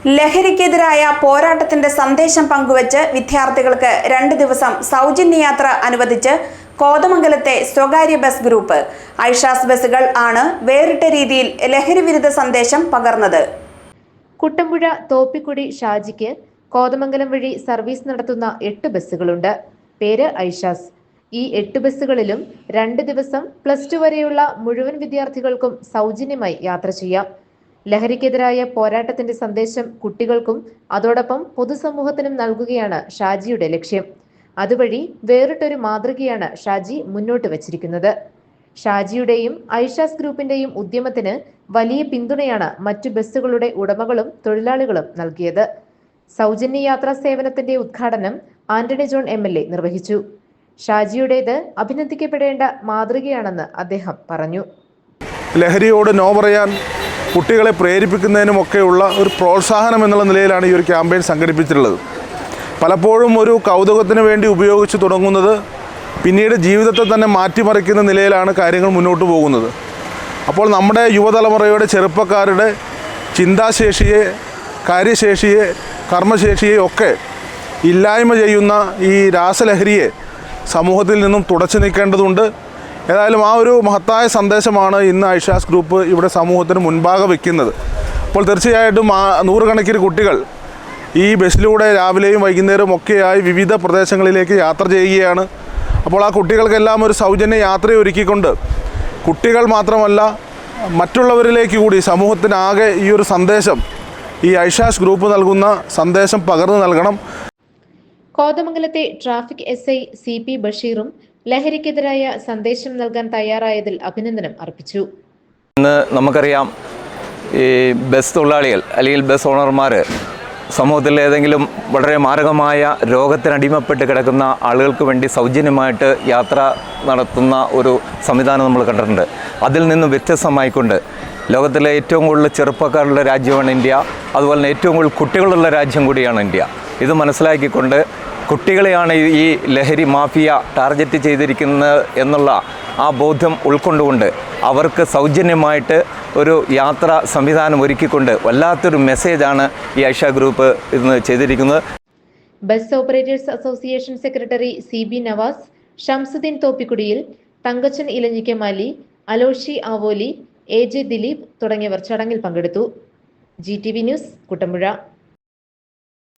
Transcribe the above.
ലഹരിക്കെതിരായ പോരാട്ടത്തിന്റെ സന്ദേശം പങ്കുവച്ച് വിദ്യാർത്ഥികൾക്ക് 2 ദിവസം സൗജന്യ യാത്ര അനുവദിച്ച് കോതമംഗലത്തെ സ്വകാര്യ ബസ് ഗ്രൂപ്പ് ഐഷാസ് ബസുകൾ ആണ് വേറിട്ട രീതിയിൽ ലഹരി വിരുദ്ധ സന്ദേശം പകർന്നത്. കുട്ടമ്പുഴ തോപ്പിക്കുടി ഷാജിക്ക് കോതമംഗലം വഴി സർവീസ് നടത്തുന്ന 8 ബസ്സുകളുണ്ട്. പേര് ഐഷാസ്. ഈ 8 ബസ്സുകളിലും 2 ദിവസം +2 വരെയുള്ള മുഴുവൻ വിദ്യാർത്ഥികൾക്കും സൗജന്യമായി യാത്ര ചെയ്യാം. ലഹരിക്കെതിരായ പോരാട്ടത്തിന്റെ സന്ദേശം കുട്ടികൾക്കും അതോടൊപ്പം പൊതുസമൂഹത്തിനും നൽകുകയാണ് ഷാജിയുടെ ലക്ഷ്യം. അതുവഴി വേറിട്ടൊരു മാതൃകയാണ് ഷാജി മുന്നോട്ട് വച്ചിരിക്കുന്നത്. ഷാജിയുടെയും ഐഷാസ് ഗ്രൂപ്പിന്റെയും ഉദ്യമത്തിന് വലിയ പിന്തുണയാണ് മറ്റു ബസ്സുകളുടെ ഉടമകളും തൊഴിലാളികളും നൽകിയത്. സൗജന്യ യാത്രാ സേവനത്തിന്റെ ഉദ്ഘാടനം ആന്റണി ജോൺ MLA നിർവഹിച്ചു. ഷാജിയുടേത് അഭിനന്ദിക്കപ്പെടേണ്ട മാതൃകയാണെന്ന് അദ്ദേഹം പറഞ്ഞു. ലഹരിയോട് നോ പറയാൻ കുട്ടികളെ പ്രേരിപ്പിക്കുന്നതിനുമൊക്കെയുള്ള ഒരു പ്രോത്സാഹനം എന്നുള്ള നിലയിലാണ് ഈ ഒരു ക്യാമ്പയിൻ സംഘടിപ്പിച്ചിട്ടുള്ളത്. പലപ്പോഴും ഒരു കൗതുകത്തിന് വേണ്ടി ഉപയോഗിച്ച് തുടങ്ങുന്നത് പിന്നീട് ജീവിതത്തെ തന്നെ മാറ്റിമറിക്കുന്ന നിലയിലാണ് കാര്യങ്ങൾ മുന്നോട്ട് പോകുന്നത്. അപ്പോൾ നമ്മുടെ യുവതലമുറയുടെ ചെറുപ്പക്കാരുടെ ചിന്താശേഷിയെ, കാര്യശേഷിയെ, കർമ്മശേഷിയെ ഒക്കെ ഇല്ലായ്മ ചെയ്യുന്ന ഈ രാസലഹരിയെ സമൂഹത്തിൽ നിന്നും തുടച്ചു നീക്കേണ്ടതുണ്ട്. ഏതായാലും ആ ഒരു മഹത്തായ സന്ദേശമാണ് ഇന്ന് ഐഷാസ് ഗ്രൂപ്പ് ഇവിടെ സമൂഹത്തിന് മുൻപാകെ വയ്ക്കുന്നത്. അപ്പോൾ തീർച്ചയായിട്ടും നൂറുകണക്കിന് കുട്ടികൾ ഈ ബസ്സിലൂടെ രാവിലെയും വൈകുന്നേരവും ഒക്കെയായി വിവിധ പ്രദേശങ്ങളിലേക്ക് യാത്ര ചെയ്യുകയാണ്. അപ്പോൾ ആ കുട്ടികൾക്കെല്ലാം ഒരു സൗജന്യ യാത്ര ഒരുക്കിക്കൊണ്ട് കുട്ടികൾ മാത്രമല്ല മറ്റുള്ളവരിലേക്ക് കൂടി സമൂഹത്തിനാകെ ഈ ഒരു സന്ദേശം ഈ ഐഷാസ് ഗ്രൂപ്പ് നൽകുന്ന സന്ദേശം പകർന്നു നൽകണം. കോതമംഗലത്തെ ട്രാഫിക് SI CP ബഷീറും ലഹരിക്കെതിരായ സന്ദേശം നൽകാൻ തയ്യാറായതിൽ അഭിനന്ദനം അർപ്പിച്ചു. ഇന്ന് നമുക്കറിയാം, ഈ ബസ് തൊഴിലാളികൾ അല്ലെങ്കിൽ ബസ് ഓണർമാർ സമൂഹത്തിൽ ഏതെങ്കിലും വളരെ മാരകമായ രോഗത്തിനടിമപ്പെട്ട് കിടക്കുന്ന ആളുകൾക്ക് വേണ്ടി സൗജന്യമായിട്ട് യാത്ര നടത്തുന്ന ഒരു സംവിധാനം നമ്മൾ കണ്ടിട്ടുണ്ട്. അതിൽ നിന്നും വ്യത്യസ്തമായിക്കൊണ്ട് ലോകത്തിലെ ഏറ്റവും കൂടുതൽ ചെറുപ്പക്കാരുടെ രാജ്യമാണ് ഇന്ത്യ. അതുപോലെ തന്നെ ഏറ്റവും കൂടുതൽ കുട്ടികളുള്ള രാജ്യം കൂടിയാണ് ഇന്ത്യ. ഇത് മനസ്സിലാക്കിക്കൊണ്ട് കുട്ടികളെയാണ് ഈ ലഹരി മാഫിയ ടാർഗറ്റ് ചെയ്തിരിക്കുന്നത് എന്നുള്ള ആ ബോധ്യം ഉൾക്കൊണ്ടുകൊണ്ട് അവർക്ക് സൗജന്യമായിട്ട് ഒരു യാത്രാ സംവിധാനം ഒരുക്കിക്കൊണ്ട് വല്ലാത്തൊരു മെസ്സേജാണ് ഈ ഐഷ ഗ്രൂപ്പ് ഇന്ന് ചെയ്തിരിക്കുന്നത്. Bus operators association secretary CB Navas, Shamsuddin തോപ്പിക്കുടിയിൽ, തങ്കച്ചൻ ഇലഞ്ഞിക്കമാലി, അലോഷി ആവോലി, AJ ദിലീപ് തുടങ്ങിയവർ ചടങ്ങിൽ പങ്കെടുത്തു. GTV news, Kuttampuzha.